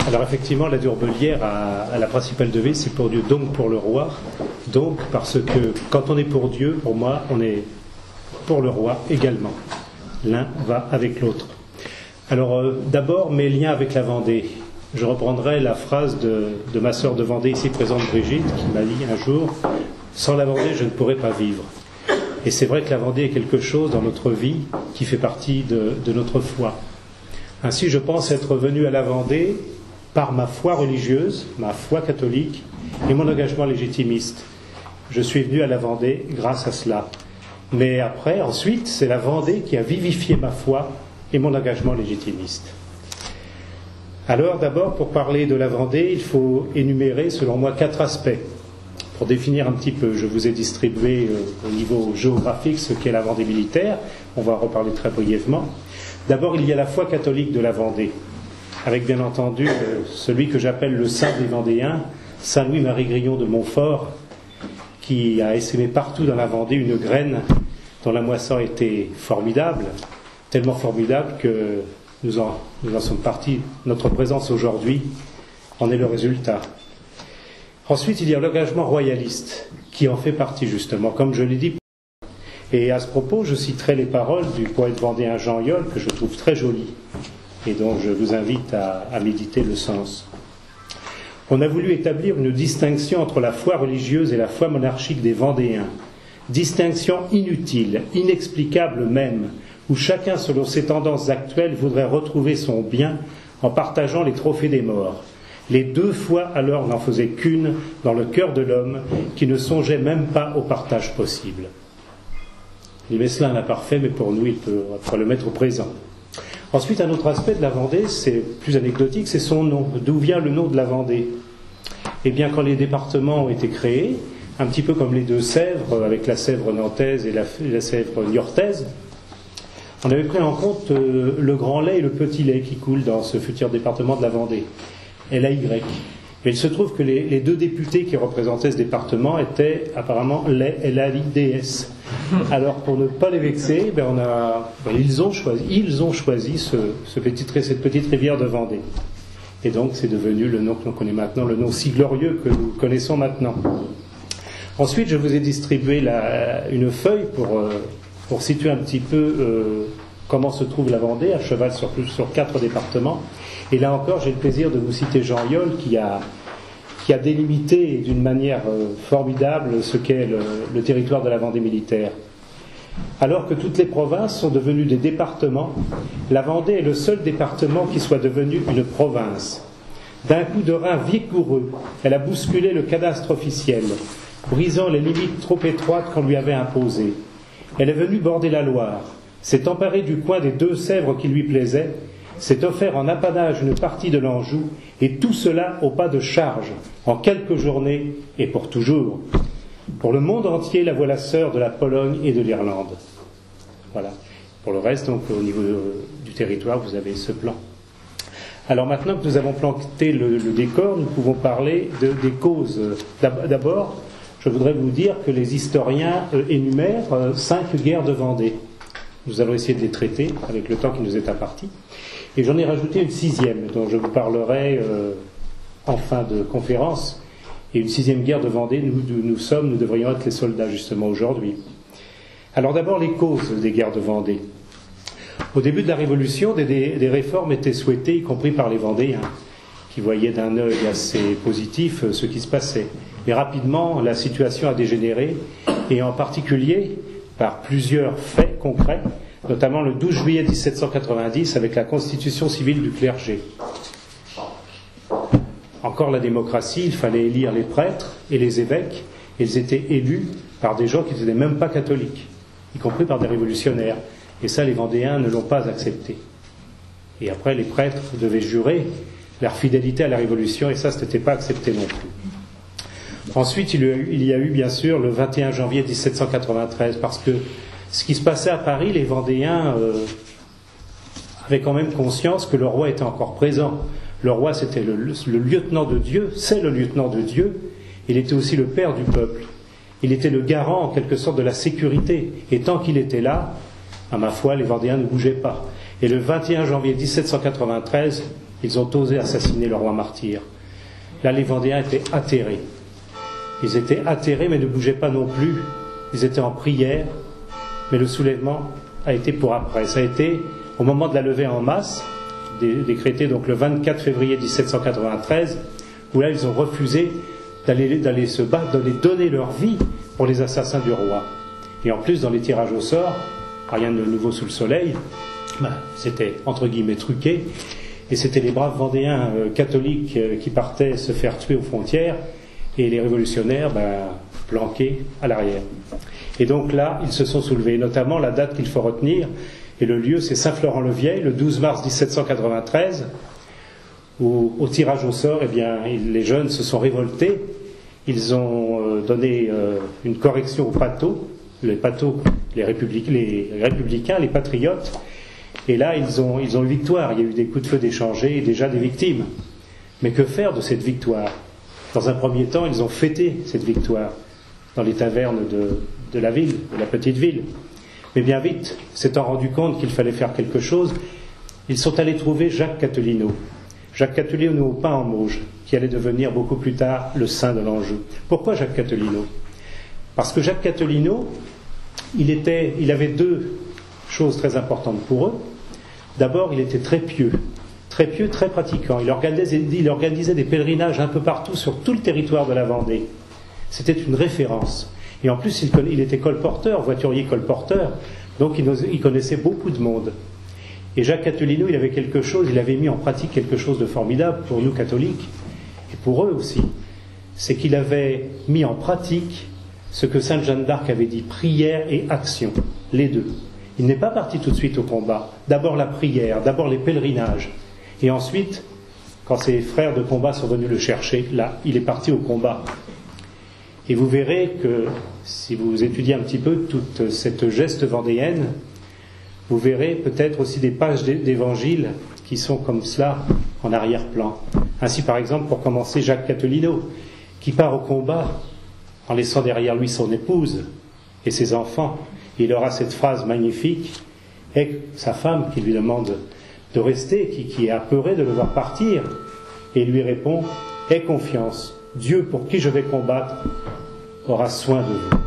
Alors effectivement, la Durbelière a la principale devise, c'est pour Dieu, donc pour le roi. Donc parce que quand on est pour Dieu, pour moi, on est pour le roi également. L'un va avec l'autre. Alors d'abord, mes liens avec la Vendée. Je reprendrai la phrase de ma sœur de Vendée, ici présente Brigitte, qui m'a dit un jour « Sans la Vendée, je ne pourrais pas vivre ». Et c'est vrai que la Vendée est quelque chose dans notre vie qui fait partie de notre foi. Ainsi, je pense être venu à la Vendée par ma foi religieuse, ma foi catholique et mon engagement légitimiste. Je suis venu à la Vendée grâce à cela. Mais après, ensuite, c'est la Vendée qui a vivifié ma foi et mon engagement légitimiste. Alors, d'abord, pour parler de la Vendée, il faut énumérer, selon moi, 4 aspects. Pour définir un petit peu, je vous ai distribué au niveau géographique ce qu'est la Vendée militaire. On va en reparler très brièvement. D'abord, il y a la foi catholique de la Vendée, avec bien entendu celui que j'appelle le saint des Vendéens, Saint Louis-Marie Grillon de Montfort, qui a essaimé partout dans la Vendée une graine dont la moisson était formidable, tellement formidable que nous en sommes partis. Notre présence aujourd'hui en est le résultat. Ensuite, il y a l'engagement royaliste, qui en fait partie justement, comme je l'ai dit. Et à ce propos, je citerai les paroles du poète vendéen Jean Yol, que je trouve très jolies, et dont je vous invite à méditer le sens. On a voulu établir une distinction entre la foi religieuse et la foi monarchique des Vendéens. Distinction inutile, inexplicable même, où chacun, selon ses tendances actuelles, voudrait retrouver son bien en partageant les trophées des morts. Les 2 fois alors n'en faisaient qu'une dans le cœur de l'homme qui ne songeait même pas au partage possible. Il met cela à l'imparfait, mais pour nous, il peut le mettre au présent. Ensuite, un autre aspect de la Vendée, c'est plus anecdotique, c'est son nom. D'où vient le nom de la Vendée ? Eh bien, quand les départements ont été créés, un petit peu comme les 2 Sèvres, avec la Sèvre nantaise et la Sèvre niortaise, on avait pris en compte le grand lait et le petit lait qui coulent dans ce futur département de la Vendée, LAY. Mais il se trouve que les 2 députés qui représentaient ce département étaient apparemment LAIDS. Alors pour ne pas les vexer, ils ont choisi cette petite rivière de Vendée. Et donc c'est devenu le nom que l'on connaît maintenant, le nom si glorieux que nous connaissons maintenant. Ensuite, je vous ai distribué une feuille pour situer un petit peu comment se trouve la Vendée, à cheval sur 4 départements. Et là encore, j'ai le plaisir de vous citer Jean Yol, qui a délimité d'une manière formidable ce qu'est le territoire de la Vendée militaire. Alors que toutes les provinces sont devenues des départements, la Vendée est le seul département qui soit devenu une province. D'un coup de rein vigoureux, elle a bousculé le cadastre officiel, brisant les limites trop étroites qu'on lui avait imposées. Elle est venue border la Loire, s'est emparée du coin des 2 Sèvres qui lui plaisaient, s'est offert en apanage une partie de l'Anjou, et tout cela au pas de charge, en quelques journées et pour toujours. Pour le monde entier, la voilà sœur de la Pologne et de l'Irlande. Voilà. Pour le reste, donc, au niveau du territoire, vous avez ce plan. Alors maintenant que nous avons planté le décor, nous pouvons parler des causes. D'abord, je voudrais vous dire que les historiens énumèrent 5 guerres de Vendée. Nous allons essayer de les traiter avec le temps qui nous est imparti. Et j'en ai rajouté une 6e, dont je vous parlerai en fin de conférence. Et une 6e guerre de Vendée, nous devrions être les soldats justement aujourd'hui. Alors d'abord les causes des guerres de Vendée. Au début de la Révolution, des réformes étaient souhaitées, y compris par les Vendéens, qui voyaient d'un œil assez positif ce qui se passait. Mais rapidement, la situation a dégénéré, et en particulier par plusieurs faits concrets, notamment le 12 juillet 1790 avec la constitution civile du clergé. Encore la démocratie, il fallait élire les prêtres et les évêques, et ils étaient élus par des gens qui n'étaient même pas catholiques, y compris par des révolutionnaires. Et ça, les Vendéens ne l'ont pas accepté. Et après, les prêtres devaient jurer leur fidélité à la Révolution, et ça, ce n'était pas accepté non plus. Ensuite, il y a eu, bien sûr, le 21 janvier 1793, parce que ce qui se passait à Paris, les Vendéens avaient quand même conscience que le roi était encore présent. Le roi, c'était le lieutenant de Dieu, c'est le lieutenant de Dieu, il était aussi le père du peuple. Il était le garant, en quelque sorte, de la sécurité. Et tant qu'il était là, à ma foi, les Vendéens ne bougeaient pas. Et le 21 janvier 1793, ils ont osé assassiner le roi martyr. Là, les Vendéens étaient atterrés. Ils étaient atterrés, mais ne bougeaient pas non plus. Ils étaient en prière, mais le soulèvement a été pour après. Ça a été au moment de la levée en masse, décrétée donc le 24 février 1793, où là, ils ont refusé d'aller se battre, d'aller donner leur vie pour les assassins du roi. Et en plus, dans les tirages au sort, rien de nouveau sous le soleil, c'était entre guillemets truqué, et c'était les braves Vendéens catholiques qui partaient se faire tuer aux frontières, et les révolutionnaires planqués à l'arrière. Et donc là, ils se sont soulevés, notamment la date qu'il faut retenir, et le lieu, c'est Saint-Florent-le-Vieil, le 12 mars 1793, où au tirage au sort, les jeunes se sont révoltés, ils ont donné une correction aux pathos, les républicains, les patriotes, et là ils ont eu victoire. Il y a eu des coups de feu d'échangés et déjà des victimes. Mais que faire de cette victoire? Dans un premier temps, ils ont fêté cette victoire dans les tavernes de la ville, de la petite ville. Mais bien vite, s'étant rendu compte qu'il fallait faire quelque chose, ils sont allés trouver Jacques Catelineau. Jacques Catelineau au pain en Mauges, qui allait devenir beaucoup plus tard le saint de l'Anjou. Pourquoi Jacques Catelineau? Parce que Jacques Catelineau, il avait deux choses très importantes pour eux. D'abord, il était très pieux, très pratiquant. Il organisait des pèlerinages un peu partout sur tout le territoire de la Vendée. C'était une référence. Et en plus, il était colporteur, voiturier colporteur, donc il connaissait beaucoup de monde. Et Jacques Catelineau, il avait mis en pratique quelque chose de formidable pour nous catholiques, et pour eux aussi. C'est qu'il avait mis en pratique ce que Sainte Jeanne d'Arc avait dit, prière et action, les deux. Il n'est pas parti tout de suite au combat. D'abord la prière, d'abord les pèlerinages. Et ensuite, quand ses frères de combat sont venus le chercher, là, il est parti au combat. Et vous verrez que, si vous étudiez un petit peu toute cette geste vendéenne, vous verrez peut-être aussi des pages d'évangile qui sont comme cela en arrière-plan. Ainsi, par exemple, pour commencer, Jacques Catelineau, qui part au combat en laissant derrière lui son épouse et ses enfants. Il aura cette phrase magnifique, et sa femme qui lui demande de rester, qui est apeurée de le voir partir, et il lui répond « Aie confiance, Dieu pour qui je vais combattre aura soin de vous ».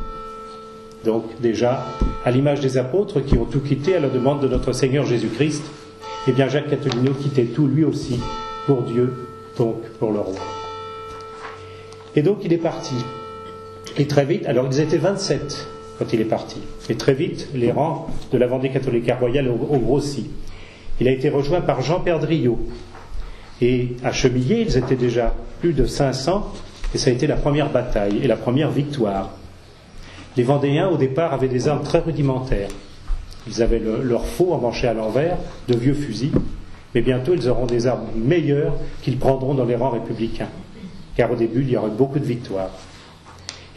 Donc déjà, à l'image des apôtres qui ont tout quitté à la demande de notre Seigneur Jésus-Christ, eh bien Jacques Catelineau quittait tout lui aussi pour Dieu, donc pour le roi. Et donc il est parti. Et très vite, alors ils étaient 27 quand il est parti, et très vite les rangs de la Vendée catholique royale ont grossi. Il a été rejoint par Jean Perdriau, et à Chemillé ils étaient déjà plus de 500, et ça a été la première bataille et la première victoire. Les Vendéens au départ avaient des armes très rudimentaires, ils avaient leur faux emmanché à l'envers, de vieux fusils, mais bientôt ils auront des armes meilleures qu'ils prendront dans les rangs républicains, car au début il y aurait beaucoup de victoires.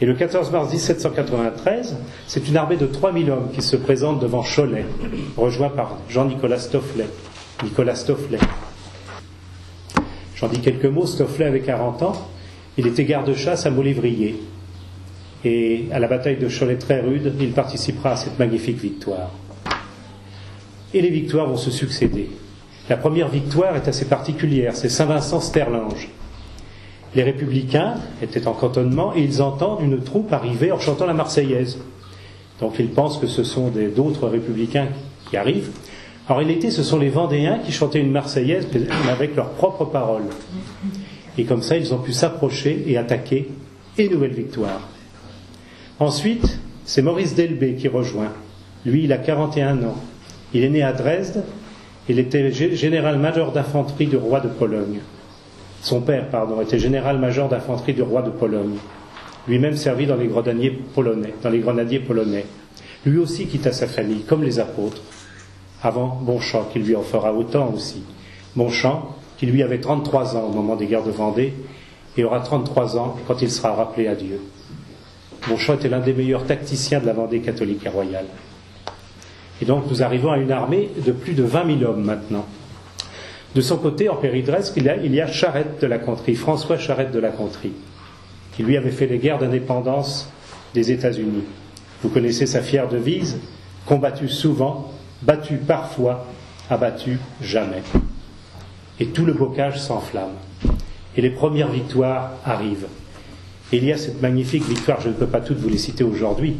Et le 14 mars 1793, c'est une armée de 3000 hommes qui se présente devant Cholet, rejoint par Jean-Nicolas Stofflet. J'en dis quelques mots. Stofflet avait 40 ans, il était garde-chasse à Molévrier. Et à la bataille de Cholet très rude, il participera à cette magnifique victoire. Et les victoires vont se succéder. La première victoire est assez particulière, c'est Saint-Vincent-Sterlinge. Les républicains étaient en cantonnement et ils entendent une troupe arriver en chantant la Marseillaise. Donc ils pensent que ce sont d'autres républicains qui arrivent. En réalité, ce sont les Vendéens qui chantaient une Marseillaise mais avec leurs propres paroles. Et comme ça, ils ont pu s'approcher et attaquer, et nouvelle victoire. Ensuite, c'est Maurice Delbé qui rejoint. Lui, il a 41 ans. Il est né à Dresde. Il était général-major d'infanterie du roi de Pologne. Son père, était général-major d'infanterie du roi de Pologne. Lui-même servi dans les grenadiers polonais. Lui aussi quitta sa famille, comme les apôtres. Avant Bonchamp, qui lui en fera autant aussi. Bonchamp, qui lui avait 33 ans au moment des guerres de Vendée, et aura 33 ans quand il sera rappelé à Dieu. Bonchamp était l'un des meilleurs tacticiens de la Vendée catholique et royale. Et donc nous arrivons à une armée de plus de 20 000 hommes maintenant. De son côté, en Péridresque, il y a Charette de la Contrie, François Charette de la Contrie, qui lui avait fait les guerres d'indépendance des États-Unis. Vous connaissez sa fière devise, combattu souvent, battu parfois, abattu jamais. et tout le bocage s'enflamme. Et les premières victoires arrivent. Et il y a cette magnifique victoire, je ne peux pas toutes vous les citer aujourd'hui.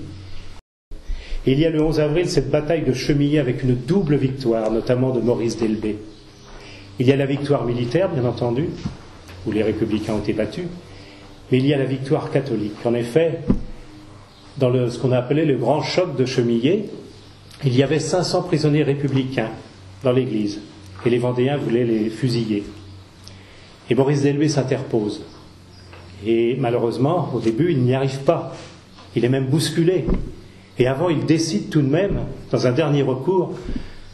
Et il y a le 11 avril cette bataille de Chemillé avec une double victoire, notamment de Maurice Delbé. Il y a la victoire militaire, bien entendu, où les républicains ont été battus, mais il y a la victoire catholique. En effet, dans ce qu'on a appelé le grand choc de Chemillé, il y avait 500 prisonniers républicains dans l'église, et les Vendéens voulaient les fusiller. Et Maurice Delbé s'interpose. Et malheureusement, au début, il n'y arrive pas. Il est même bousculé. Et avant, il décide tout de même, dans un dernier recours,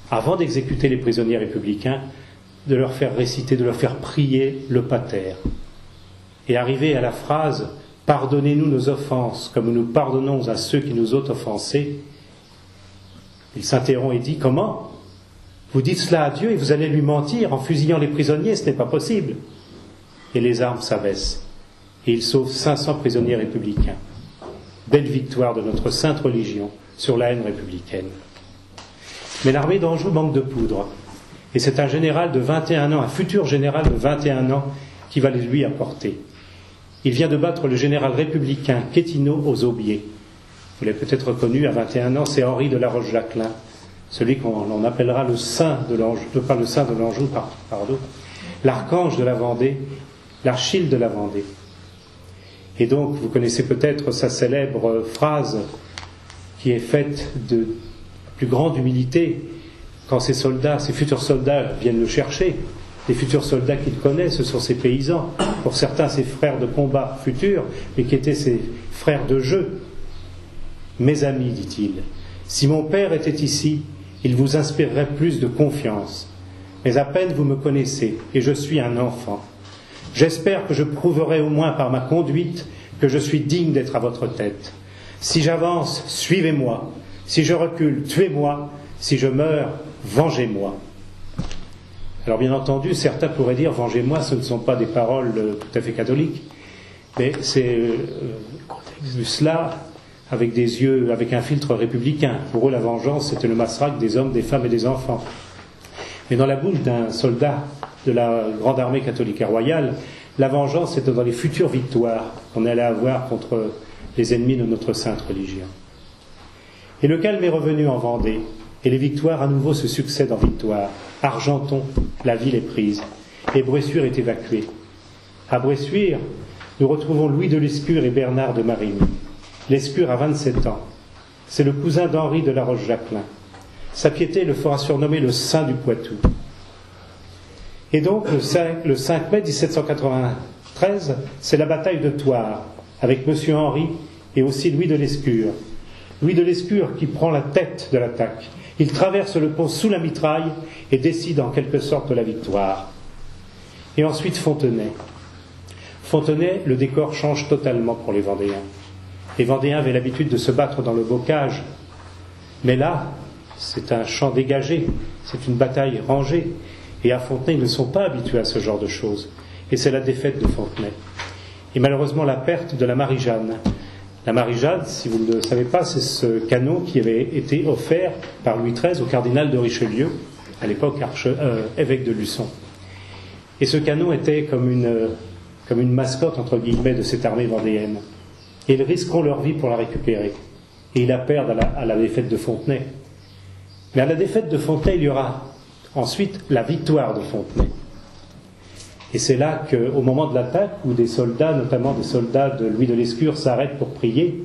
avant d'exécuter les prisonniers républicains, de leur faire réciter, de leur faire prier le Pater. Et arrivé à la phrase « Pardonnez-nous nos offenses, comme nous pardonnons à ceux qui nous ont offensés », il s'interrompt et dit « Comment ? Vous dites cela à Dieu et vous allez lui mentir en fusillant les prisonniers, ce n'est pas possible. » Et les armes s'abaissent. Et il sauve 500 prisonniers républicains. Belle victoire de notre sainte religion sur la haine républicaine. Mais l'armée d'Anjou manque de poudre. Et c'est un général de 21 ans, un futur général de 21 ans, qui va les lui apporter. Il vient de battre le général républicain Quétineau aux Aubiers. Vous l'avez peut-être reconnu, à 21 ans, c'est Henri de la Roche-Jacquelin, celui qu'on appellera le saint de l'Anjou, pas le saint de l'Anjou, pardon, l'archange de la Vendée, l'Achille de la Vendée. Et donc, vous connaissez peut-être sa célèbre phrase qui est faite de plus grande humilité quand ses soldats, ses futurs soldats viennent le chercher. Les futurs soldats qu'il connaît, ce sont ses paysans, pour certains ses frères de combat futurs, mais qui étaient ses frères de jeu. Mes amis, dit-il, si mon père était ici, il vous inspirerait plus de confiance. Mais à peine vous me connaissez, et je suis un enfant. J'espère que je prouverai au moins par ma conduite que je suis digne d'être à votre tête. Si j'avance, suivez-moi. Si je recule, tuez-moi. Si je meurs, vengez-moi. Alors bien entendu, certains pourraient dire « vengez-moi », ce ne sont pas des paroles tout à fait catholiques, mais c'est vu cela avec des yeux, avec un filtre républicain. Pour eux, la vengeance, c'était le massacre des hommes, des femmes et des enfants. Mais dans la bouche d'un soldat de la grande armée catholique et royale, la vengeance, c'était dans les futures victoires qu'on allait avoir contre les ennemis de notre sainte religion. Et le calme est revenu en Vendée, et les victoires à nouveau se succèdent en victoire. Argenton, la ville est prise, et Bressuire est évacuée. À Bressuire, nous retrouvons Louis de Lescure et Bernard de Marigny. Lescure a 27 ans. C'est le cousin d'Henri de la Roche-Jacquelin. Sa piété le fera surnommer le Saint du Poitou. Et donc, le 5 mai 1793, c'est la bataille de Thouars, avec M. Henri et aussi Louis de Lescure. Louis de Lescure qui prend la tête de l'attaque. Il traverse le pont sous la mitraille et décide en quelque sorte de la victoire. Et ensuite Fontenay. Fontenay, le décor change totalement pour les Vendéens. Les Vendéens avaient l'habitude de se battre dans le bocage. Mais là, c'est un champ dégagé, c'est une bataille rangée. Et à Fontenay, ils ne sont pas habitués à ce genre de choses. Et c'est la défaite de Fontenay. Et malheureusement, la perte de la Marie-Jeanne. La Marie-Jeanne, si vous ne le savez pas, c'est ce canot qui avait été offert par Louis XIII au cardinal de Richelieu, à l'époque évêque de Luçon. Et ce canot était comme une mascotte, entre guillemets, de cette armée vendéenne. Et ils risqueront leur vie pour la récupérer. Et ils la perdent à la défaite de Fontenay. Mais à la défaite de Fontenay, il y aura ensuite la victoire de Fontenay. Et c'est là qu'au moment de l'attaque, où des soldats, notamment des soldats de Louis de Lescure, s'arrêtent pour prier,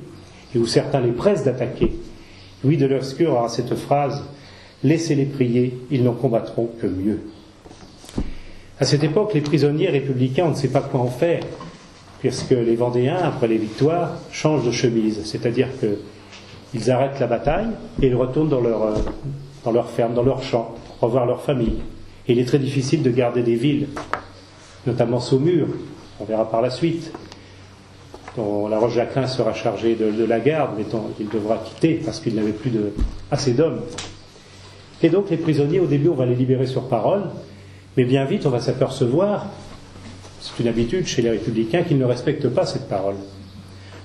et où certains les pressent d'attaquer, Louis de Lescure aura cette phrase « Laissez-les prier, ils n'en combattront que mieux ». À cette époque, les prisonniers républicains, on ne sait pas quoi en faire, puisque les Vendéens, après les victoires, changent de chemise, c'est-à-dire qu'ils arrêtent la bataille et ils retournent dans leur ferme, dans leur champ, pour revoir leur famille. Et il est très difficile de garder des villes, notamment Saumur, on verra par la suite, dont la Roche-Jacquelin sera chargée de la garde, mais dont il devra quitter parce qu'il n'avait plus assez d'hommes. Et donc les prisonniers, au début, on va les libérer sur parole, mais bien vite, on va s'apercevoir, c'est une habitude chez les républicains, qu'ils ne respectent pas cette parole.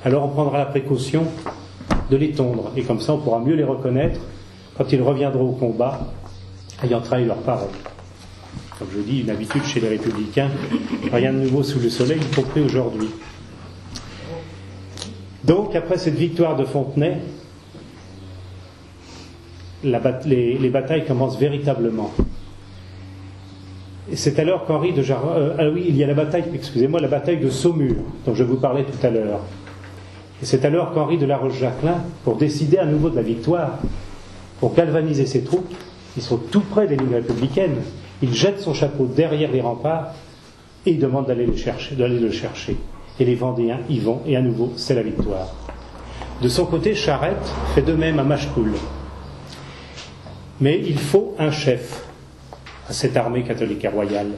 Alors on prendra la précaution de les tondre, et comme ça on pourra mieux les reconnaître quand ils reviendront au combat, ayant trahi leur parole. comme je dis, une habitude chez les républicains, rien de nouveau sous le soleil, y compris aujourd'hui. Donc, après cette victoire de Fontenay, les batailles commencent véritablement. Et c'est alors qu'Henri de il y a la bataille de Saumur, dont je vous parlais tout à l'heure. Et c'est alors qu'Henri de La Roche-Jacquelin, pour décider à nouveau de la victoire, pour galvaniser ses troupes, ils sont tout près des lignes républicaines, il jette son chapeau derrière les remparts et il demande d'aller le chercher. Et les Vendéens y vont, et à nouveau, c'est la victoire. De son côté, Charette fait de même à Machecoul. Mais il faut un chef à cette armée catholique et royale.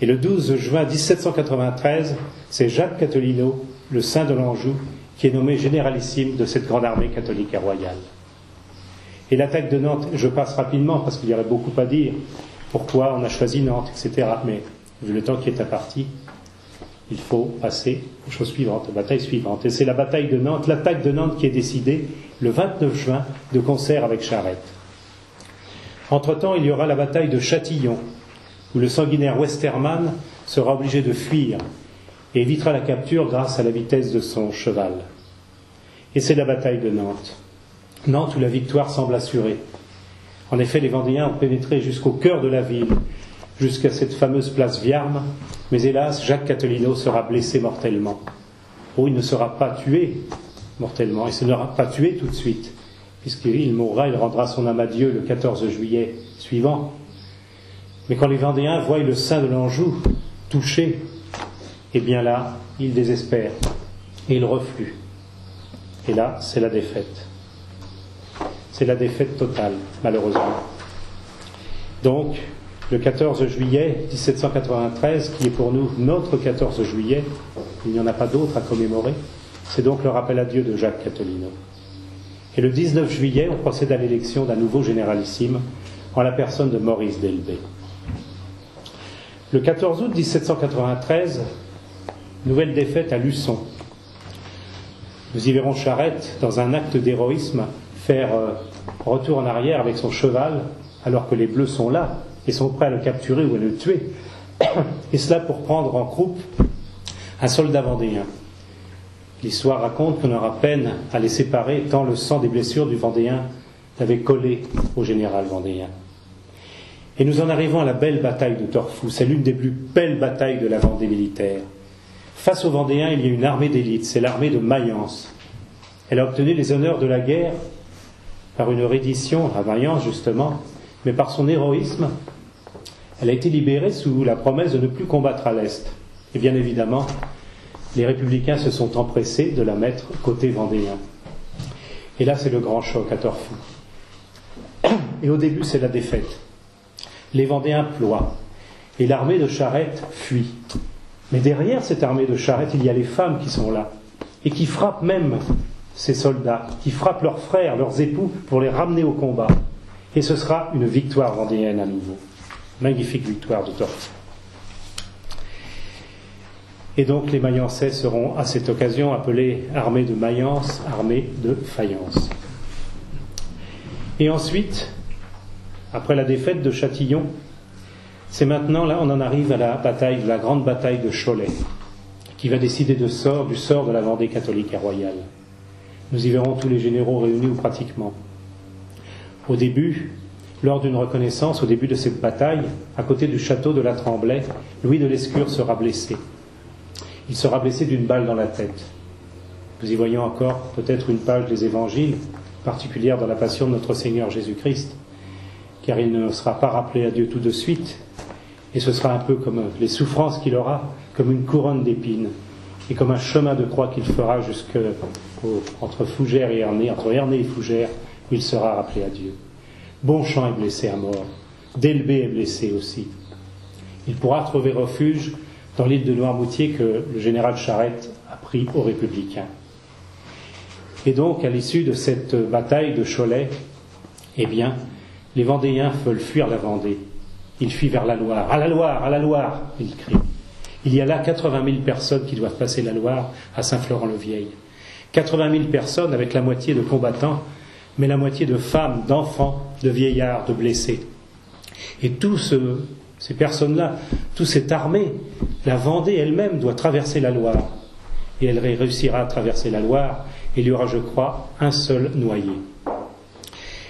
Et le 12 juin 1793, c'est Jacques Catherino, le saint de l'Anjou, qui est nommé généralissime de cette grande armée catholique et royale. Et l'attaque de Nantes, je passe rapidement parce qu'il y aurait beaucoup à dire, pourquoi on a choisi Nantes, etc. Mais vu le temps qui est imparti, il faut passer aux choses suivantes, aux batailles suivantes. Et c'est la bataille de Nantes, l'attaque de Nantes qui est décidée le 29 juin de concert avec Charette. Entre-temps, il y aura la bataille de Châtillon, où le sanguinaire Westermann sera obligé de fuir et évitera la capture grâce à la vitesse de son cheval. Et c'est la bataille de Nantes. Nantes où la victoire semble assurée. En effet, les Vendéens ont pénétré jusqu'au cœur de la ville, jusqu'à cette fameuse place Viarme, mais hélas, Jacques Catherino sera blessé mortellement. Oh, il ne sera pas tué mortellement, il ne sera pas tué tout de suite, puisqu'il mourra, il rendra son âme à Dieu le 14 juillet suivant. Mais quand les Vendéens voient le saint de l'Anjou touché, eh bien là, ils désespèrent et ils refluent. Et là, c'est la défaite. C'est la défaite totale, malheureusement. Donc, le 14 juillet 1793, qui est pour nous notre 14 juillet, il n'y en a pas d'autre à commémorer, c'est donc le rappel à Dieu de Jacques Catherino. Et le 19 juillet, on procède à l'élection d'un nouveau généralissime, en la personne de Maurice Delbé. Le 14 août 1793, nouvelle défaite à Luçon. Nous y verrons Charette, dans un acte d'héroïsme, faire retour en arrière avec son cheval, alors que les Bleus sont là et sont prêts à le capturer ou à le tuer. Et cela pour prendre en croupe un soldat vendéen. L'histoire raconte qu'on aura peine à les séparer tant le sang des blessures du Vendéen avait collé au général vendéen. Et nous en arrivons à la belle bataille de Torfou. C'est l'une des plus belles batailles de la Vendée militaire. Face aux Vendéens, il y a une armée d'élite, c'est l'armée de Mayence. Elle a obtenu les honneurs de la guerre par une reddition à Mayence, justement, mais par son héroïsme, elle a été libérée sous la promesse de ne plus combattre à l'Est. Et bien évidemment, les républicains se sont empressés de la mettre côté vendéen. Et là, c'est le grand choc à Torfou. Et au début, c'est la défaite. Les Vendéens ploient, et l'armée de Charette fuit. Mais derrière cette armée de Charette, il y a les femmes qui sont là, et qui frappent même ces soldats, qui frappent leurs frères, leurs époux, pour les ramener au combat. Et ce sera une victoire vendéenne à nouveau. Magnifique victoire de Torfou. Et donc les Mayençais seront à cette occasion appelés armée de Mayence, armée de Fayence. Et ensuite, après la défaite de Châtillon, c'est maintenant, là, on en arrive à la grande bataille de Cholet, qui va décider du sort de la Vendée catholique et royale. Nous y verrons tous les généraux réunis ou pratiquement. Au début, lors d'une reconnaissance, au début de cette bataille, à côté du château de la Tremblay, Louis de Lescure sera blessé. Il sera blessé d'une balle dans la tête. Nous y voyons encore peut-être une page des évangiles, particulière dans la passion de notre Seigneur Jésus-Christ, car il ne sera pas rappelé à Dieu tout de suite, et ce sera un peu comme les souffrances qu'il aura, comme une couronne d'épines, et comme un chemin de croix qu'il fera entre Fougères et Ernée, entre Ernée et Fougères, où il sera rappelé à Dieu. Bonchamp est blessé à mort, Delbé est blessé aussi. Il pourra trouver refuge dans l'île de Noirmoutier que le général Charette a pris aux Républicains. Et donc, à l'issue de cette bataille de Cholet, eh bien, les Vendéens veulent fuir la Vendée. Ils fuient vers la Loire. À la Loire, à la Loire, ils crient. Il y a là 80 000 personnes qui doivent passer la Loire à Saint-Florent-le-Vieil. 80 000 personnes avec la moitié de combattants, mais la moitié de femmes, d'enfants, de vieillards, de blessés. Et tout ce Ces personnes-là, toute cette armée, la Vendée elle-même doit traverser la Loire. Et elle réussira à traverser la Loire. Il y aura, je crois, un seul noyé.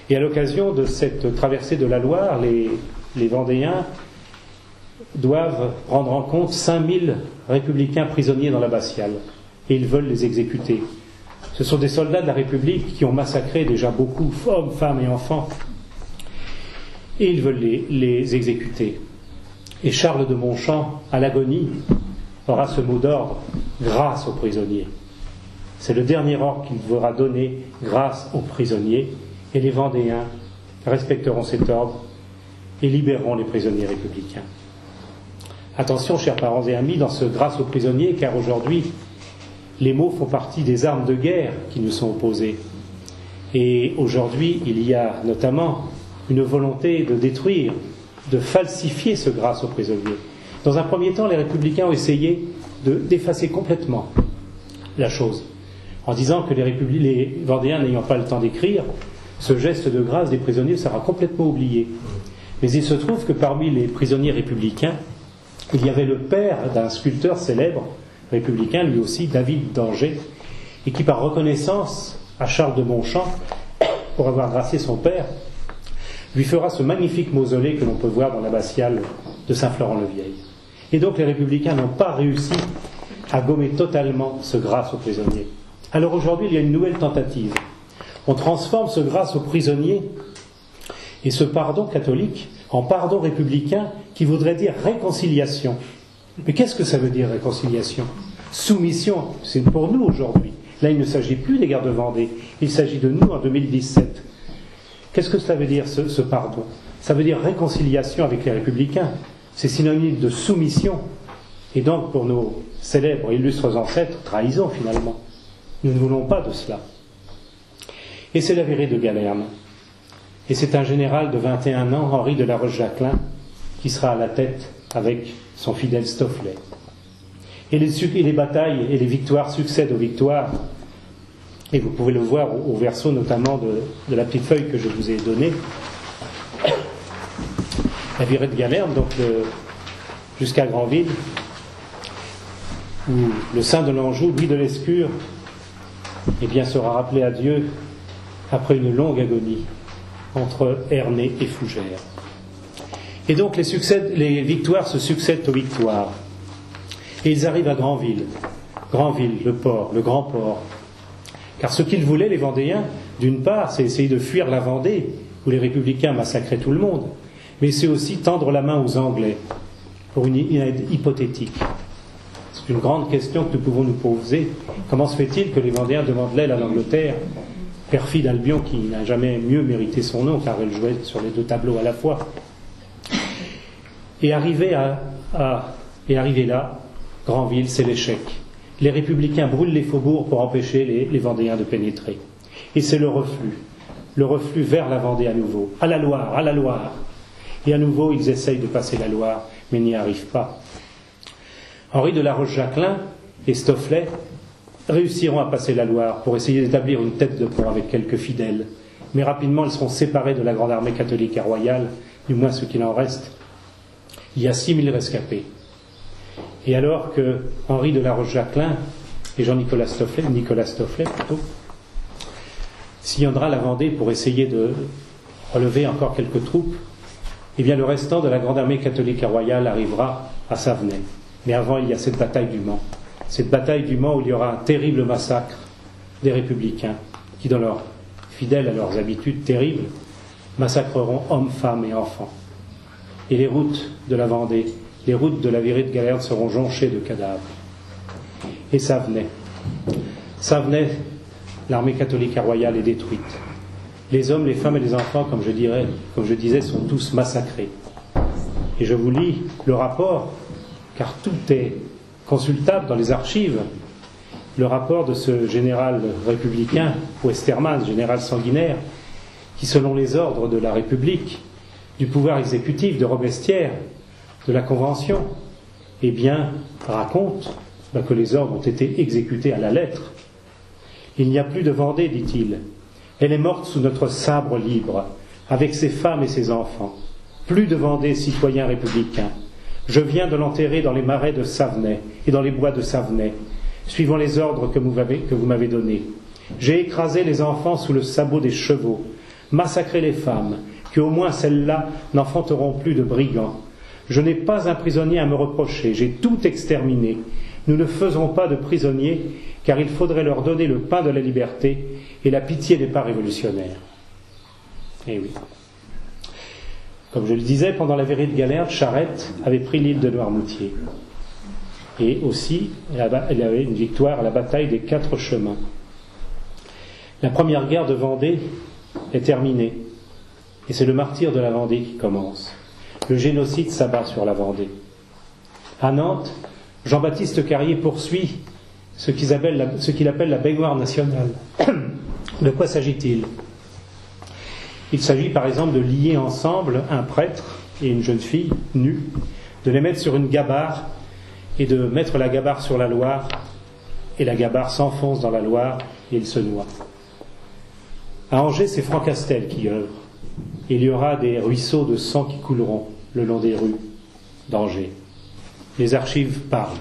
Et à l'occasion de cette traversée de la Loire, les Vendéens doivent prendre en compte 5000 républicains prisonniers dans l'abbatiale. Et ils veulent les exécuter. Ce sont des soldats de la République qui ont massacré déjà beaucoup, hommes, femmes et enfants. Et ils veulent les exécuter. Et Charles de Montchamp, à l'agonie, aura ce mot d'ordre, grâce aux prisonniers. C'est le dernier ordre qu'il devra donner, grâce aux prisonniers, et les Vendéens respecteront cet ordre et libéreront les prisonniers républicains. Attention, chers parents et amis, dans ce grâce aux prisonniers, car aujourd'hui, les mots font partie des armes de guerre qui nous sont opposées. Et aujourd'hui, il y a notamment une volonté de détruire, de falsifier ce grâce aux prisonniers. Dans un premier temps, les républicains ont essayé d'effacer complètement la chose, en disant que les Vendéens n'ayant pas le temps d'écrire, ce geste de grâce des prisonniers sera complètement oublié. Mais il se trouve que parmi les prisonniers républicains, il y avait le père d'un sculpteur célèbre républicain, lui aussi, David d'Angers, et qui, par reconnaissance à Charles de Montchamp, pour avoir gracié son père, lui fera ce magnifique mausolée que l'on peut voir dans l'abbatiale de Saint-Florent-le-Vieil. Et donc les républicains n'ont pas réussi à gommer totalement ce grâce aux prisonniers. Alors aujourd'hui, il y a une nouvelle tentative. On transforme ce grâce aux prisonniers et ce pardon catholique en pardon républicain qui voudrait dire réconciliation. Mais qu'est-ce que ça veut dire réconciliation? Soumission, c'est pour nous aujourd'hui. Là, il ne s'agit plus des guerres de Vendée, il s'agit de nous en 2017. Qu'est-ce que ça veut dire ce pardon? Ça veut dire réconciliation avec les républicains. C'est synonyme de soumission. Et donc, pour nos célèbres et illustres ancêtres, trahison finalement. Nous ne voulons pas de cela. Et c'est la virée de Galerne. Et c'est un général de 21 ans, Henri de la Roche-Jacquelin, qui sera à la tête avec son fidèle Stofflet. Et les batailles et les victoires succèdent aux victoires. Et vous pouvez le voir au verso notamment de la petite feuille que je vous ai donnée. La virée de Galerne, donc jusqu'à Granville, où le saint de l'Anjou, Louis de Lescure, sera rappelé à Dieu après une longue agonie entre Ernée et Fougères. Et donc les victoires se succèdent aux victoires. Et ils arrivent à Granville. Granville, le port, le grand port. Car ce qu'ils voulaient, les Vendéens, d'une part, c'est essayer de fuir la Vendée, où les républicains massacraient tout le monde, mais c'est aussi tendre la main aux Anglais, pour une aide hypothétique. C'est une grande question que nous pouvons nous poser. Comment se fait-il que les Vendéens demandent l'aide à l'Angleterre, perfide Albion qui n'a jamais mieux mérité son nom, car elle jouait sur les deux tableaux à la fois. Et arrivé là, Granville, c'est l'échec. Les républicains brûlent les faubourgs pour empêcher les Vendéens de pénétrer. Et c'est le reflux vers la Vendée à nouveau, à la Loire. Et à nouveau, ils essayent de passer la Loire, mais n'y arrivent pas. Henri de la Roche-Jacquelin et Stofflet réussiront à passer la Loire pour essayer d'établir une tête de pont avec quelques fidèles. Mais rapidement, ils seront séparés de la grande armée catholique et royale, du moins ce qu'il en reste. Il y a 6000 rescapés. Et alors que Henri de la Roche-Jacquelin et Nicolas Stofflet sillonnera la Vendée pour essayer de relever encore quelques troupes, le restant de la grande armée catholique et royale arrivera à Savenay. Mais avant, il y a cette bataille du Mans. Cette bataille du Mans où il y aura un terrible massacre des républicains qui, dans leur fidèles à leurs habitudes terribles, massacreront hommes, femmes et enfants. Et les routes de la Vendée, les routes de la virée de Galerne seront jonchées de cadavres. Et Savenay, l'armée catholique et royale est détruite. Les hommes, les femmes et les enfants, comme je disais, sont tous massacrés. Et je vous lis le rapport, car tout est consultable dans les archives, le rapport de ce général républicain, Westermann, général sanguinaire, qui, selon les ordres de la République, du pouvoir exécutif de Robespierre, de la Convention, raconte que les ordres ont été exécutés à la lettre. Il n'y a plus de Vendée, dit-il. Elle est morte sous notre sabre libre, avec ses femmes et ses enfants. Plus de Vendée, citoyens républicains. Je viens de l'enterrer dans les marais de Savenay et dans les bois de Savenay, suivant les ordres que vous m'avez donnés. J'ai écrasé les enfants sous le sabot des chevaux, massacré les femmes, que au moins celles-là n'enfanteront plus de brigands. Je n'ai pas un prisonnier à me reprocher, j'ai tout exterminé. Nous ne faisons pas de prisonniers, car il faudrait leur donner le pain de la liberté et la pitié des pas révolutionnaires. Eh oui. Comme je le disais, pendant la veillée de Galère, Charette avait pris l'île de Noirmoutier. Et aussi, elle avait une victoire à la bataille des 4 chemins. La première guerre de Vendée est terminée. Et c'est le martyre de la Vendée qui commence. Le génocide s'abat sur la Vendée. À Nantes, Jean-Baptiste Carrier poursuit ce qu'il appelle la baignoire nationale. De quoi s'agit-il ? Il s'agit par exemple de lier ensemble un prêtre et une jeune fille nue, de les mettre sur une gabarre et de mettre la gabarre sur la Loire, et la gabarre s'enfonce dans la Loire et il se noie. À Angers, c'est Franck Castel qui œuvre. Il y aura des ruisseaux de sang qui couleront le long des rues d'Angers. Les archives parlent,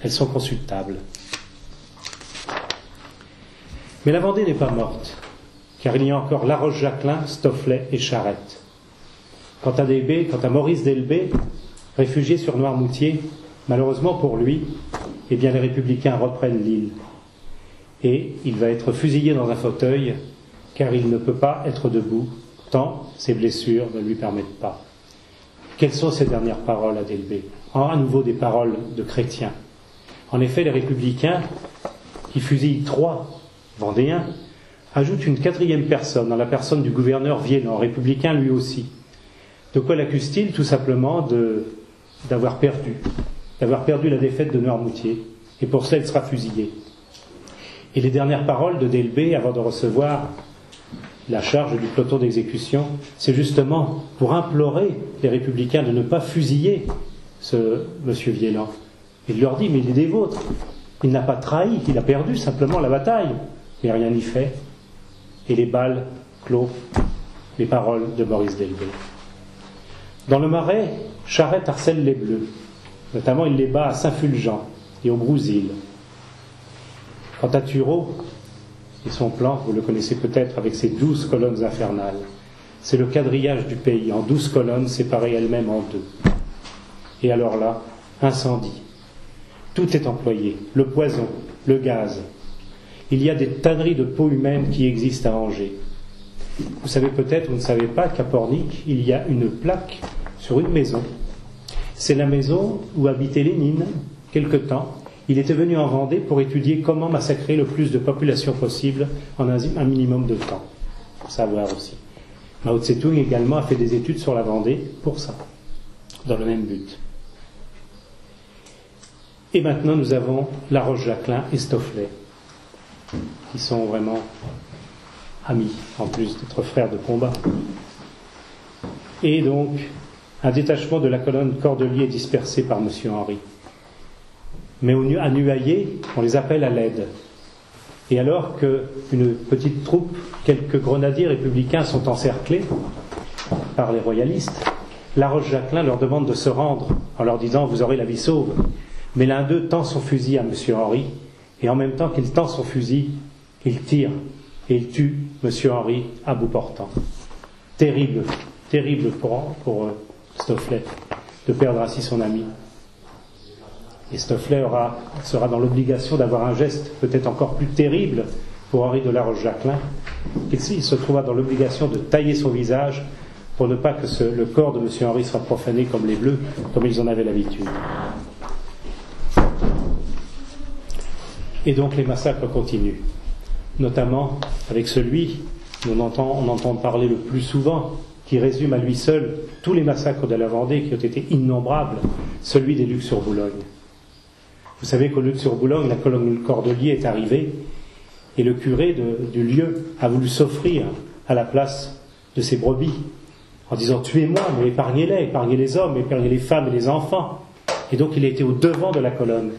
elles sont consultables. Mais la Vendée n'est pas morte, car il y a encore La Roche-Jacquelin, Stofflet et Charette. Quant à Maurice Delbé, réfugié sur Noirmoutier, malheureusement pour lui, eh bien les républicains reprennent l'île. Et il va être fusillé dans un fauteuil, car il ne peut pas être debout, tant ses blessures ne lui permettent pas. Quelles sont ses dernières paroles à Delbé ? À nouveau des paroles de chrétiens. En effet, les républicains, qui fusillent 3 Vendéens, ajoutent une 4e personne, dans la personne du gouverneur Viélan, républicain lui aussi. De quoi l'accuse-t-il ? Tout simplement d'avoir perdu la défaite de Noirmoutier, et pour cela il sera fusillé. Et les dernières paroles de Delbé, avant de recevoir la charge du peloton d'exécution, c'est justement pour implorer les républicains de ne pas fusiller ce monsieur Viélan. Il leur dit, mais il est des vôtres, il n'a pas trahi, il a perdu simplement la bataille, mais rien n'y fait. Et les balles clôt les paroles de Maurice Delbé. Dans le Marais, Charette harcèle les Bleus. Notamment, il les bat à Saint-Fulgent et au Brousil. Quant à Thureau et son plan, vous le connaissez peut-être avec ses 12 colonnes infernales. C'est le quadrillage du pays, en 12 colonnes séparées elles-mêmes en 2. Et alors là, incendie. Tout est employé, le poison, le gaz. Il y a des tanneries de peau humaine qui existent à Angers. Vous savez peut-être, vous ne savez pas qu'à Pornic, il y a une plaque sur une maison. C'est la maison où habitait Lénine, quelque temps. Il était venu en Vendée pour étudier comment massacrer le plus de population possible en un minimum de temps. Pour savoir aussi. Mao Tse-tung également a fait des études sur la Vendée pour ça, dans le même but. Et maintenant, nous avons La Roche-Jacquelin et Stofflet, qui sont vraiment amis, en plus d'être frères de combat. Et donc, un détachement de la colonne Cordelier dispersé par M. Henry. Mais à Nuaillé, on les appelle à l'aide. Et alors qu'une petite troupe, quelques grenadiers républicains sont encerclés par les royalistes, La Roche-Jacquelin leur demande de se rendre en leur disant « vous aurez la vie sauve ». Mais l'un d'eux tend son fusil à M. Henry, et en même temps qu'il tend son fusil, il tire et il tue M. Henry à bout portant. Terrible, terrible pour Stofflet de perdre ainsi son ami. Et Stofflet sera dans l'obligation d'avoir un geste peut-être encore plus terrible pour Henri de La Roche-Jacquelin. Il se trouva dans l'obligation de tailler son visage pour ne pas que le corps de M. Henry soit profané comme les Bleus, comme ils en avaient l'habitude. Et donc les massacres continuent, notamment avec celui dont on entend parler le plus souvent, qui résume à lui seul tous les massacres de la Vendée qui ont été innombrables, celui des Lucs-sur-Boulogne. Vous savez qu'au Lucs-sur-Boulogne, la colonne Cordelier est arrivée et le curé du lieu a voulu s'offrir à la place de ses brebis en disant « tuez-moi, mais épargnez-les, épargnez les hommes, épargnez les femmes et les enfants ». Et donc il a été au devant de la colonne.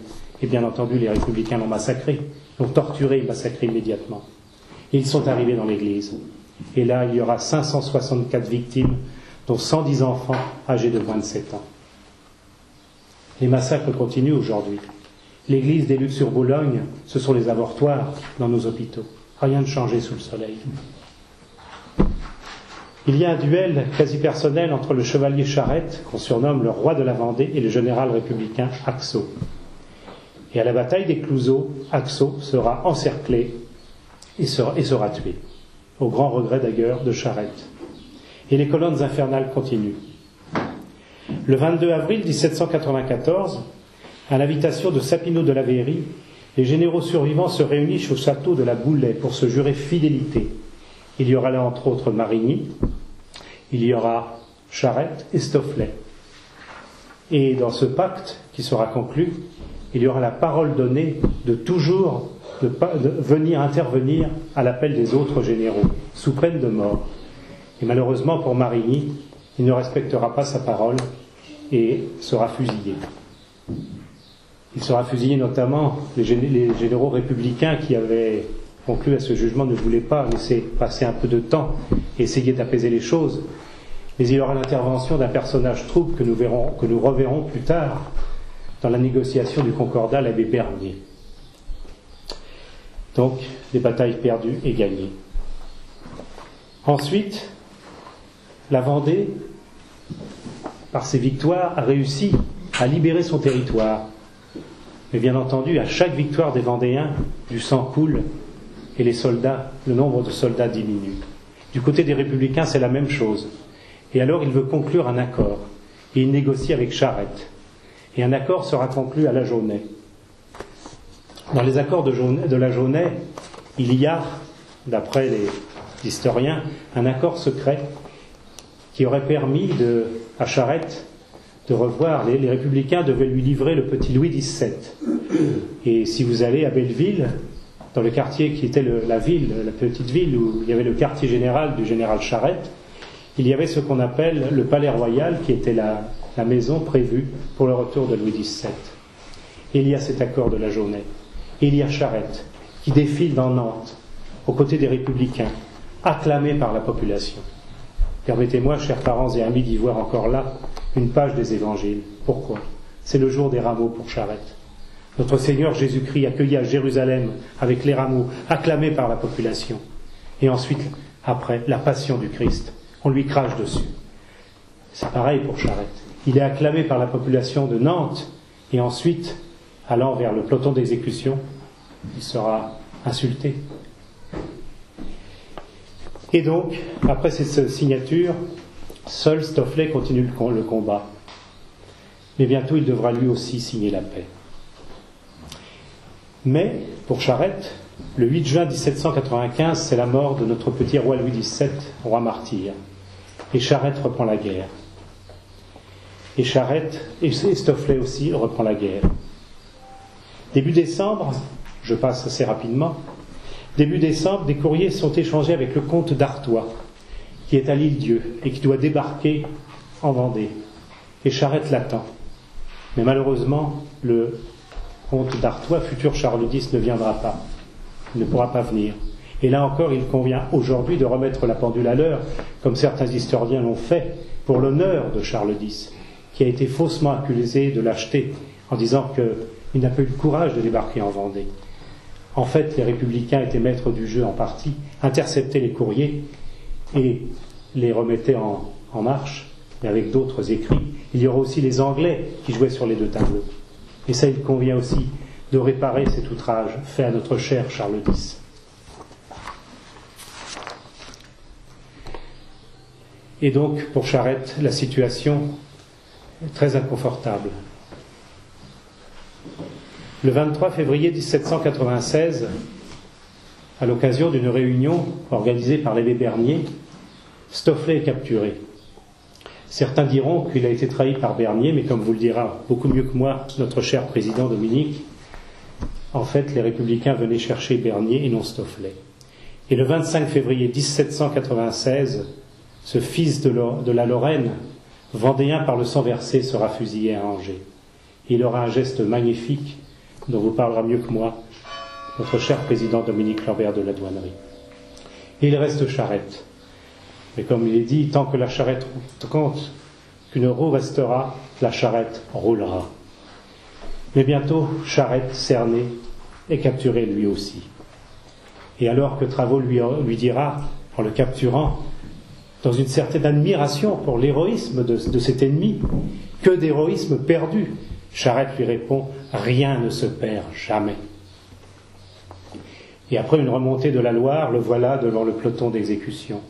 Et bien entendu, les républicains l'ont massacré, l'ont torturé et massacré immédiatement. Et ils sont arrivés dans l'église. Et là, il y aura 564 victimes, dont 110 enfants âgés de moins de 7 ans. Les massacres continuent aujourd'hui. L'église des Lucs-sur-Boulogne, ce sont les avortoirs dans nos hôpitaux. Rien de changé sous le soleil. Il y a un duel quasi personnel entre le chevalier Charette, qu'on surnomme le roi de la Vendée, et le général républicain Haxo. Et à la bataille des Clouseaux, Haxo sera encerclé et sera tué, au grand regret d'ailleurs de Charette. Et les colonnes infernales continuent. Le 22 avril 1794, à l'invitation de Sapino de la Véry, les généraux survivants se réunissent au château de la Boulay pour se jurer fidélité. Il y aura là entre autres Marigny, il y aura Charette et Stofflet. Et dans ce pacte qui sera conclu, il y aura la parole donnée de toujours de venir intervenir à l'appel des autres généraux, sous peine de mort. Et malheureusement pour Marigny, il ne respectera pas sa parole et sera fusillé. Il sera fusillé notamment, les généraux républicains qui avaient conclu à ce jugement ne voulaient pas laisser passer un peu de temps et essayer d'apaiser les choses. Mais il y aura l'intervention d'un personnage trouble que nous reverrons plus tard dans la négociation du Concordat, l'abbé Bernier. Donc, des batailles perdues et gagnées. Ensuite, la Vendée, par ses victoires, a réussi à libérer son territoire. Mais bien entendu, à chaque victoire des Vendéens, du sang coule et le nombre de soldats diminue. Du côté des Républicains, c'est la même chose. Et alors, il veut conclure un accord. Et il négocie avec Charette. Et un accord sera conclu à la Jaunais. Dans les accords de la Jaunais, il y a, d'après les historiens, un accord secret qui aurait permis à Charette de revoir. Les Républicains devaient lui livrer le petit Louis XVII. Et si vous allez à Belleville, dans le quartier qui était la petite ville où il y avait le quartier général du général Charette, il y avait ce qu'on appelle le Palais Royal, qui était la maison prévue pour le retour de Louis XVII. Et il y a cet accord de la Jaunais. Et il y a Charette, qui défile dans Nantes, aux côtés des Républicains, acclamé par la population. Permettez-moi, chers parents et amis, d'y voir encore là une page des Évangiles. Pourquoi ? C'est le jour des rameaux pour Charette. Notre Seigneur Jésus-Christ accueilli à Jérusalem avec les rameaux, acclamé par la population. Et ensuite, après, la passion du Christ. On lui crache dessus. C'est pareil pour Charette. Il est acclamé par la population de Nantes, et ensuite, allant vers le peloton d'exécution, il sera insulté. Et donc, après cette signature, seul Stofflet continue le combat. Mais bientôt, il devra lui aussi signer la paix. Mais, pour Charette, le 8 juin 1795, c'est la mort de notre petit roi Louis XVII, roi martyr. Et Charette reprend la guerre. Et Stofflet aussi reprend la guerre. Début décembre, je passe assez rapidement, début décembre, des courriers sont échangés avec le comte d'Artois, qui est à l'Île-Dieu et qui doit débarquer en Vendée. Et Charette l'attend. Mais malheureusement, le comte d'Artois, futur Charles X, ne viendra pas. Il ne pourra pas venir. Et là encore, il convient aujourd'hui de remettre la pendule à l'heure, comme certains historiens l'ont fait, pour l'honneur de Charles X, qui a été faussement accusé de lâcheté, en disant qu'il n'a pas eu le courage de débarquer en Vendée. En fait, les Républicains étaient maîtres du jeu en partie, interceptaient les courriers et les remettaient en marche, mais avec d'autres écrits. Il y aura aussi les Anglais qui jouaient sur les deux tableaux. Et ça, il convient aussi de réparer cet outrage fait à notre cher Charles X. Et donc, pour Charette, la situation est très inconfortable. Le 23 février 1796, à l'occasion d'une réunion organisée par l'abbé Bernier, Stofflet est capturé. Certains diront qu'il a été trahi par Bernier, mais comme vous le dira beaucoup mieux que moi notre cher président Dominique, en fait, les Républicains venaient chercher Bernier et non Stofflet. Et le 25 février 1796, ce fils de la Lorraine, vendéen par le sang versé, sera fusillé à Angers. Il aura un geste magnifique dont vous parlera mieux que moi notre cher président Dominique Lambert de la Douanerie. Et il reste Charette. Mais comme il est dit, tant que la charrette compte, qu'une roue restera, la charrette roulera. Mais bientôt, Charette, cerné, est capturé lui aussi. Et alors que Travaux lui dira, en le capturant, dans une certaine admiration pour l'héroïsme de cet ennemi, que d'héroïsme perdu, Charette lui répond, rien ne se perd jamais. Et après une remontée de la Loire, le voilà devant le peloton d'exécution,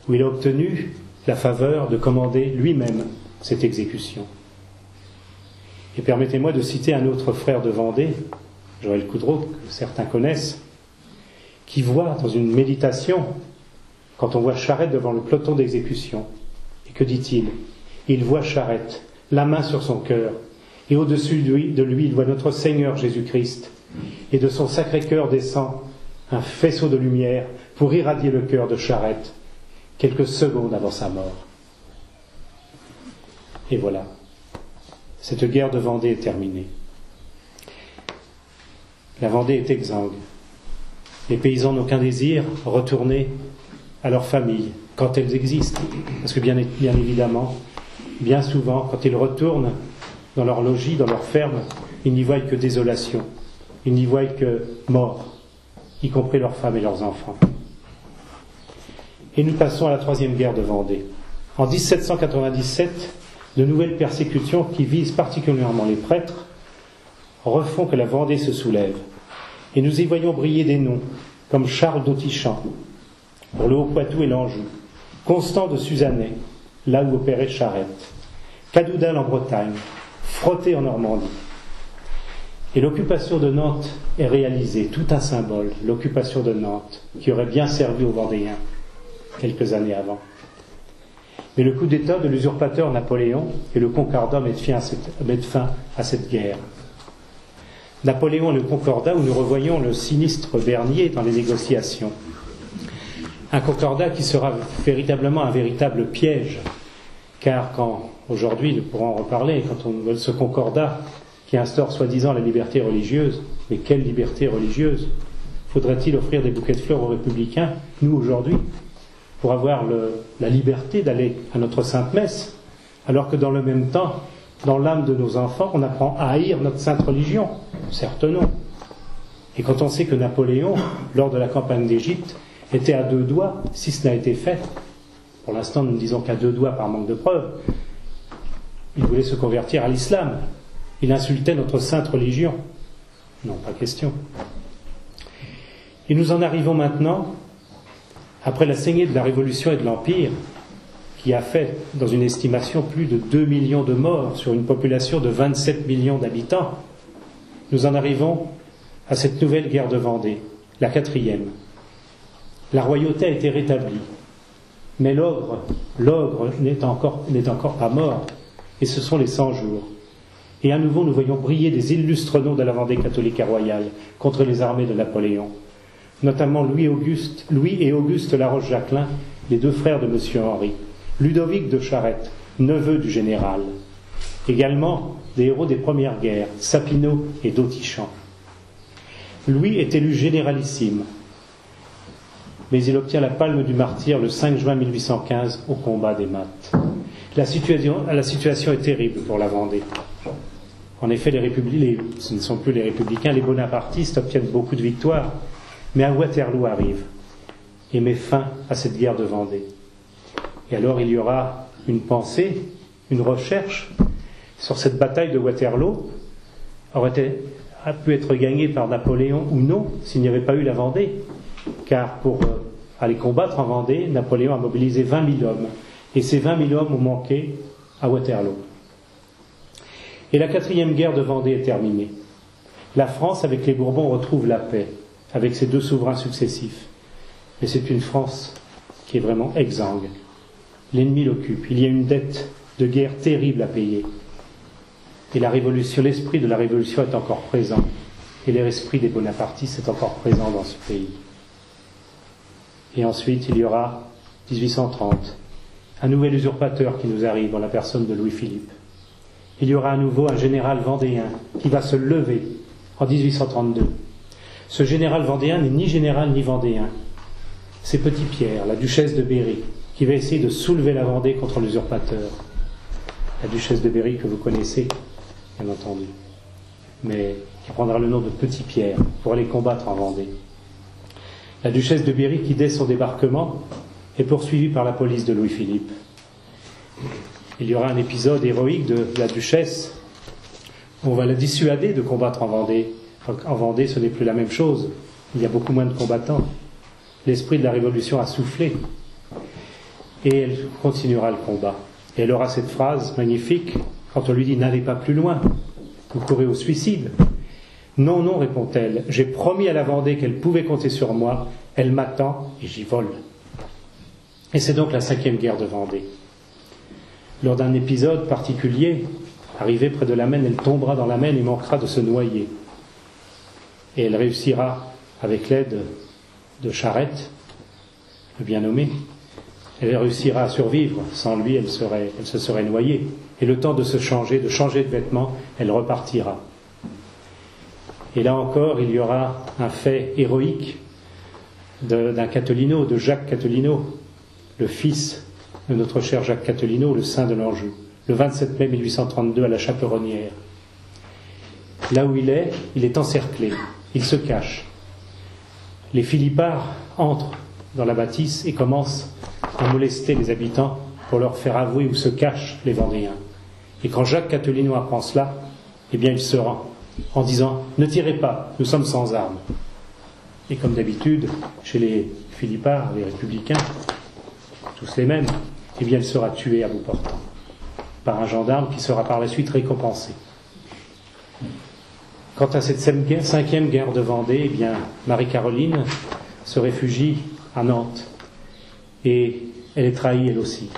où il a obtenu la faveur de commander lui-même cette exécution. Et permettez-moi de citer un autre frère de Vendée, Joël Coudreau, que certains connaissent, qui voit dans une méditation, quand on voit Charette devant le peloton d'exécution, et que dit-il ? Il voit Charette, la main sur son cœur, et au-dessus de lui, il voit notre Seigneur Jésus-Christ, et de son sacré cœur descend un faisceau de lumière pour irradier le cœur de Charette, quelques secondes avant sa mort. Et voilà, cette guerre de Vendée est terminée. La Vendée est exsangue. Les paysans n'ont qu'un désir, retourner à leur famille, quand elles existent. Parce que bien évidemment, bien souvent, quand ils retournent dans leur logis, dans leur ferme, ils n'y voient que désolation, ils n'y voient que mort, y compris leurs femmes et leurs enfants. Et nous passons à la troisième guerre de Vendée. En 1797, de nouvelles persécutions qui visent particulièrement les prêtres refont que la Vendée se soulève. Et nous y voyons briller des noms, comme Charles d'Autichamp, pour le Haut-Poitou et l'Anjou, Constant de Suzannet, là où opérait Charette, Cadoudal en Bretagne, Frotté en Normandie. Et l'occupation de Nantes est réalisée, tout un symbole, l'occupation de Nantes, qui aurait bien servi aux Vendéens quelques années avant. Mais le coup d'État de l'usurpateur Napoléon et le Concordat mettent fin à cette guerre. Napoléon et le Concordat, où nous revoyons le sinistre Bernier dans les négociations. Un Concordat qui sera véritablement un véritable piège, car quand, aujourd'hui, nous pourrons en reparler, quand on veut ce Concordat qui instaure soi-disant la liberté religieuse, mais quelle liberté religieuse ? Faudrait-il offrir des bouquets de fleurs aux républicains, nous aujourd'hui, pour avoir la liberté d'aller à notre sainte messe, alors que dans le même temps, dans l'âme de nos enfants, on apprend à haïr notre sainte religion ? Certes non. Et quand on sait que Napoléon, lors de la campagne d'Égypte, était à deux doigts, si ce n'a été fait, pour l'instant nous ne disons qu'à deux doigts par manque de preuves, il voulait se convertir à l'islam, il insultait notre sainte religion. Non, pas question. Et nous en arrivons maintenant, après la saignée de la Révolution et de l'Empire, qui a fait, dans une estimation, plus de 2 millions de morts sur une population de 27 millions d'habitants, nous en arrivons à cette nouvelle guerre de Vendée, la quatrième. La royauté a été rétablie, mais l'ogre n'est encore pas mort, et ce sont les 100 jours. Et à nouveau, nous voyons briller des illustres noms de la Vendée catholique et royale contre les armées de Napoléon, notamment Louis et Auguste Laroche-Jacquelin, les deux frères de M. Henri, Ludovic de Charette, neveu du général, également des héros des premières guerres, Sapineau et d'Autichamp. Louis est élu généralissime, mais il obtient la palme du martyr le 5 juin 1815 au combat des Mattes. La situation est terrible pour la Vendée. En effet, ce ne sont plus les républicains, les bonapartistes obtiennent beaucoup de victoires, mais un Waterloo arrive et met fin à cette guerre de Vendée. Et alors il y aura une pensée, une recherche sur cette bataille de Waterloo, a pu être gagnée par Napoléon ou non, s'il n'y avait pas eu la Vendée, car pour aller combattre en Vendée, Napoléon a mobilisé 20 000 hommes, et ces 20 000 hommes ont manqué à Waterloo. Et la quatrième guerre de Vendée est terminée. La France, avec les Bourbons, retrouve la paix, avec ses deux souverains successifs. Mais c'est une France qui est vraiment exsangue. L'ennemi l'occupe. Il y a une dette de guerre terrible à payer. Et l'esprit de la Révolution est encore présent. Et l'esprit des bonapartistes est encore présent dans ce pays. Et ensuite, il y aura 1830, un nouvel usurpateur qui nous arrive dans la personne de Louis-Philippe. Il y aura à nouveau un général vendéen qui va se lever en 1832. Ce général vendéen n'est ni général ni vendéen. C'est Petit-Pierre, la duchesse de Berry, qui va essayer de soulever la Vendée contre l'usurpateur. La duchesse de Berry que vous connaissez, bien entendu, mais qui prendra le nom de Petit Pierre pour aller combattre en Vendée. La duchesse de Berry qui, dès son débarquement, est poursuivie par la police de Louis-Philippe. Il y aura un épisode héroïque de la duchesse où on va la dissuader de combattre en Vendée. En Vendée, ce n'est plus la même chose. Il y a beaucoup moins de combattants. L'esprit de la Révolution a soufflé. Et elle continuera le combat. Et elle aura cette phrase magnifique quand on lui dit « N'allez pas plus loin, vous courez au suicide ». « Non, non, répond-elle, j'ai promis à la Vendée qu'elle pouvait compter sur moi, elle m'attend et j'y vole. » Et c'est donc la 5e guerre de Vendée. Lors d'un épisode particulier, arrivée près de la Maine, elle tombera dans la Maine et manquera de se noyer. Et elle réussira, avec l'aide de Charette, le bien nommé, elle réussira à survivre. Sans lui, elle se serait noyée. Et le temps de se changer, de changer de vêtements, elle repartira. Et là encore, il y aura un fait héroïque d'un Cathelineau, de Jacques Cathelineau, le fils de notre cher Jacques Cathelineau, le saint de l'Anjou, le 27 mai 1832 à la Chaperonnière. Là où il est encerclé, il se cache. Les Philippards entrent dans la bâtisse et commencent à molester les habitants pour leur faire avouer où se cachent les Vendéens. Et quand Jacques Cathelineau apprend cela, eh bien il se rend en disant « Ne tirez pas, nous sommes sans armes ». Et comme d'habitude, chez les Philippards, les républicains, tous les mêmes, eh bien il sera tué à bout portant par un gendarme qui sera par la suite récompensé. Quant à cette 5e guerre de Vendée, eh bien Marie-Caroline se réfugie à Nantes et elle est trahie elle aussi.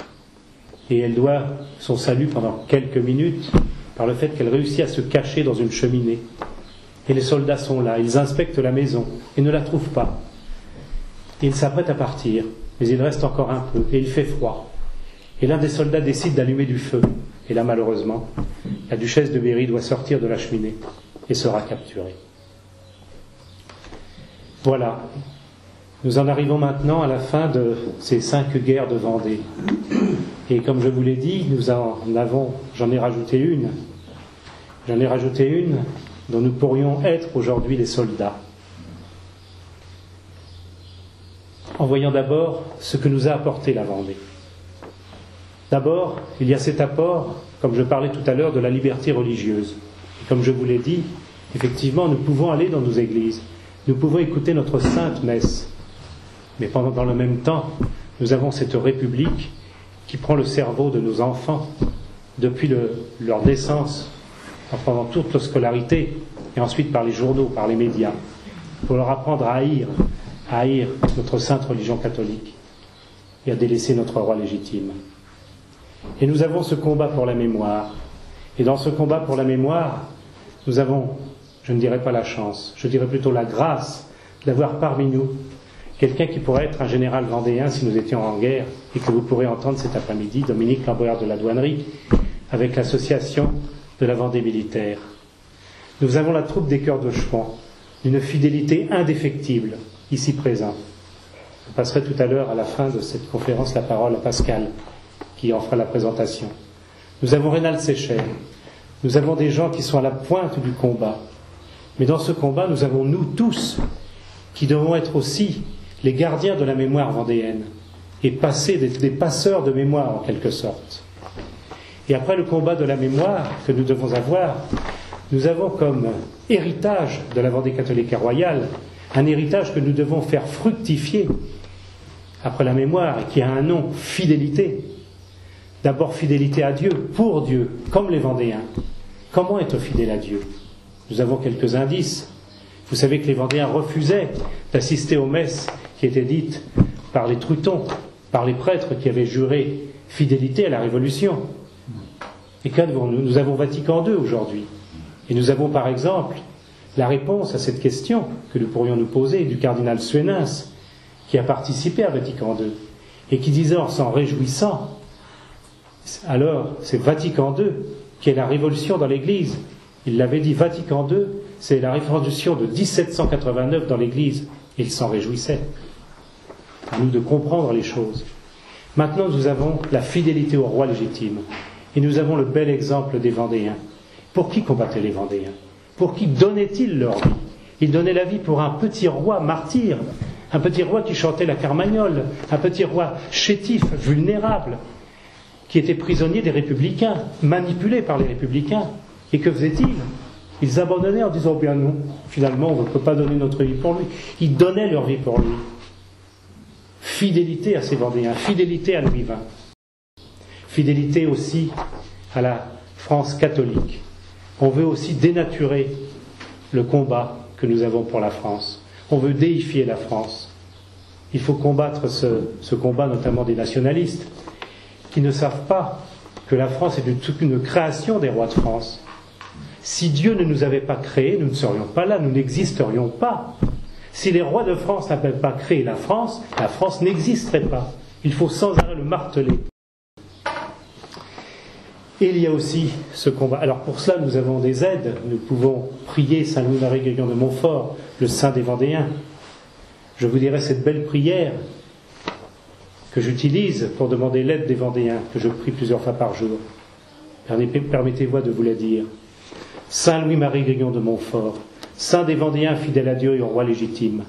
Et elle doit son salut pendant quelques minutes par le fait qu'elle réussit à se cacher dans une cheminée. Et les soldats sont là, ils inspectent la maison et ne la trouvent pas. Ils s'apprêtent à partir, mais il reste encore un peu et il fait froid. Et l'un des soldats décide d'allumer du feu. Et là, malheureusement, la duchesse de Berry doit sortir de la cheminée et sera capturée. Voilà. Nous en arrivons maintenant à la fin de ces 5 guerres de Vendée. Et comme je vous l'ai dit, j'en ai rajouté une. J'en ai rajouté une dont nous pourrions être aujourd'hui les soldats. En voyant d'abord ce que nous a apporté la Vendée. D'abord, il y a cet apport, comme je parlais tout à l'heure, de la liberté religieuse. Et comme je vous l'ai dit, effectivement, nous pouvons aller dans nos églises, nous pouvons écouter notre sainte messe. Mais dans le même temps, nous avons cette République qui prend le cerveau de nos enfants depuis leur naissance, pendant toute leur scolarité, et ensuite par les journaux, par les médias, pour leur apprendre à haïr notre sainte religion catholique et à délaisser notre roi légitime. Et nous avons ce combat pour la mémoire. Et dans ce combat pour la mémoire, nous avons, je ne dirais pas la chance, je dirais plutôt la grâce d'avoir parmi nous quelqu'un qui pourrait être un général vendéen si nous étions en guerre, et que vous pourrez entendre cet après-midi, Dominique Lambreur de la Douanerie, avec l'association de la Vendée militaire. Nous avons la troupe des Cœurs de Chouan, d'une fidélité indéfectible, ici présent. Je passerai tout à l'heure, à la fin de cette conférence, la parole à Pascal, qui en fera la présentation. Nous avons Rénal Séchère. Nous avons des gens qui sont à la pointe du combat. Mais dans ce combat, nous avons nous tous, qui devons être aussi les gardiens de la mémoire vendéenne, et passer des passeurs de mémoire en quelque sorte. Et après le combat de la mémoire que nous devons avoir, nous avons comme héritage de la Vendée catholique et royale un héritage que nous devons faire fructifier après la mémoire, et qui a un nom, fidélité. D'abord fidélité à Dieu, pour Dieu, comme les Vendéens. Comment être fidèle à Dieu? Nous avons quelques indices. Vous savez que les Vendéens refusaient d'assister aux messes qui étaient dites par les Trutons, par les prêtres qui avaient juré fidélité à la Révolution. Et qu'avons-nous? Nous avons Vatican II aujourd'hui. Et nous avons par exemple la réponse à cette question que nous pourrions nous poser du cardinal Suenens, qui a participé à Vatican II, et qui disait en s'en réjouissant, alors c'est Vatican II qui est la révolution dans l'Église. Il l'avait dit, Vatican II, c'est la révolution de 1789 dans l'Église, et il s'en réjouissait. À nous de comprendre les choses. Maintenant, nous avons la fidélité au roi légitime. Et nous avons le bel exemple des Vendéens. Pour qui combattaient les Vendéens? Pour qui donnaient-ils leur vie? Ils donnaient la vie pour un petit roi martyr, un petit roi qui chantait la carmagnole, un petit roi chétif, vulnérable, qui était prisonnier des républicains, manipulé par les républicains. Et que faisaient-ils? Ils abandonnaient en disant, bien non, finalement on ne peut pas donner notre vie pour lui. Ils donnaient leur vie pour lui. Fidélité à ces Vendéens, fidélité à Louis XX. Fidélité aussi à la France catholique. On veut aussi dénaturer le combat que nous avons pour la France. On veut déifier la France. Il faut combattre ce combat, notamment des nationalistes, qui ne savent pas que la France est une création des rois de France. Si Dieu ne nous avait pas créés, nous ne serions pas là, nous n'existerions pas. Si les rois de France n'avaient pas créé la France n'existerait pas. Il faut sans arrêt le marteler. Et il y a aussi ce combat. Alors pour cela, nous avons des aides. Nous pouvons prier Saint Louis-Marie Guégan de Montfort, le saint des Vendéens. Je vous dirai cette belle prière que j'utilise pour demander l'aide des Vendéens, que je prie plusieurs fois par jour. Permettez-moi de vous la dire. Saint Louis-Marie Guégan de Montfort, saint des Vendéens fidèles à Dieu et au roi légitime,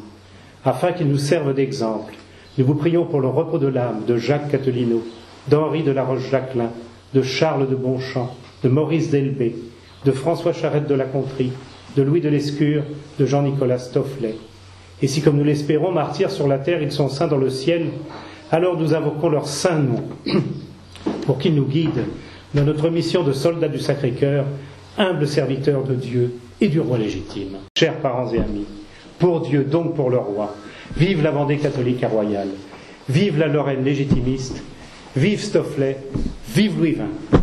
afin qu'il nous serve d'exemple, nous vous prions pour le repos de l'âme de Jacques Catelino, d'Henri de la Roche-Jacquelin, de Charles de Bonchamp, de Maurice Delbé, de François Charette de la Contrie, de Louis de Lescure, de Jean-Nicolas Stofflet. Et si, comme nous l'espérons, martyrs sur la terre, ils sont saints dans le ciel, alors nous invoquons leur saint nom, pour qu'ils nous guident dans notre mission de soldats du Sacré-Cœur, humbles serviteurs de Dieu et du roi légitime. Chers parents et amis, pour Dieu, donc pour le roi, vive la Vendée catholique et royale, vive la Lorraine légitimiste, vive Stofflet, vive Louis XX.